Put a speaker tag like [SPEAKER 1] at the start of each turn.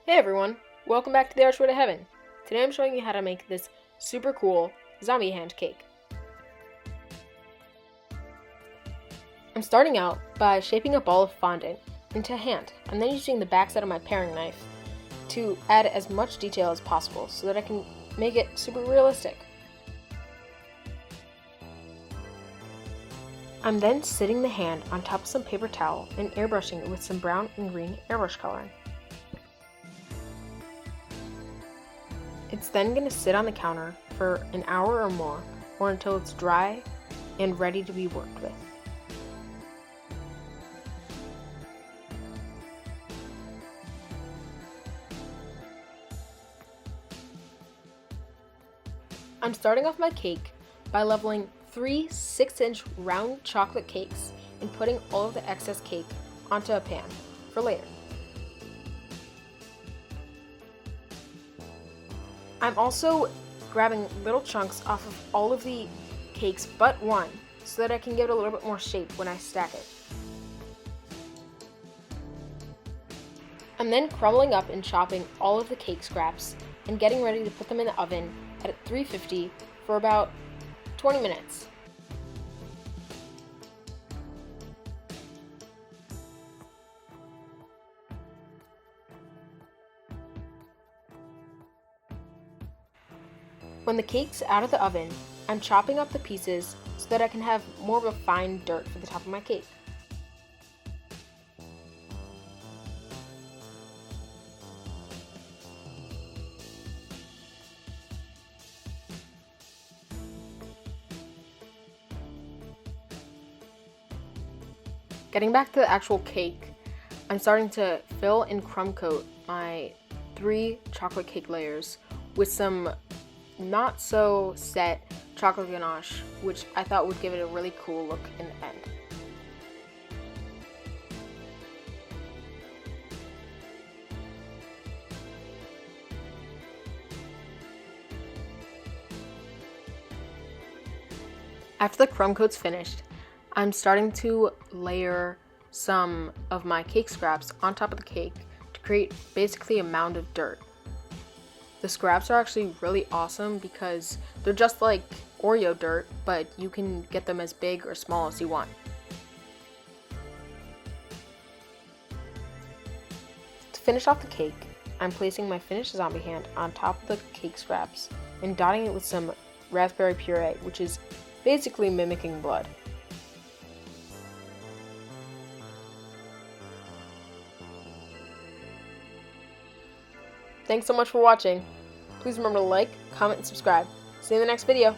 [SPEAKER 1] Hey everyone, welcome back to the Archway to Heaven. Today I'm showing you how to make this super cool zombie hand cake. I'm starting out by shaping a ball of fondant into a hand. I'm then using the backside of my paring knife to add as much detail as possible so that I can make it super realistic. I'm then sitting the hand on top of some paper towel and airbrushing it with some brown and green airbrush coloring. It's then going to sit on the counter for an hour or more, or until it's dry and ready to be worked with. I'm starting off my cake by leveling 3 6-inch round chocolate cakes and putting all of the excess cake onto a pan for later. I'm also grabbing little chunks off of all of the cakes but one so that I can give it a little bit more shape when I stack it. I'm then crumbling up and chopping all of the cake scraps and getting ready to put them in the oven at 350 for about 20 minutes. When the cake's out of the oven, I'm chopping up the pieces so that I can have more of a fine dirt for the top of my cake. Getting back to the actual cake, I'm starting to fill and crumb coat my 3 chocolate cake layers with some not so set chocolate ganache, which I thought would give it a really cool look in the end. After the crumb coat's finished, I'm starting to layer some of my cake scraps on top of the cake to create basically a mound of dirt. The scraps are actually really awesome because they're just like Oreo dirt, but you can get them as big or small as you want. To finish off the cake, I'm placing my finished zombie hand on top of the cake scraps and dotting it with some raspberry puree, which is basically mimicking blood. Thanks so much for watching. Please remember to like, comment, and subscribe. See you in the next video.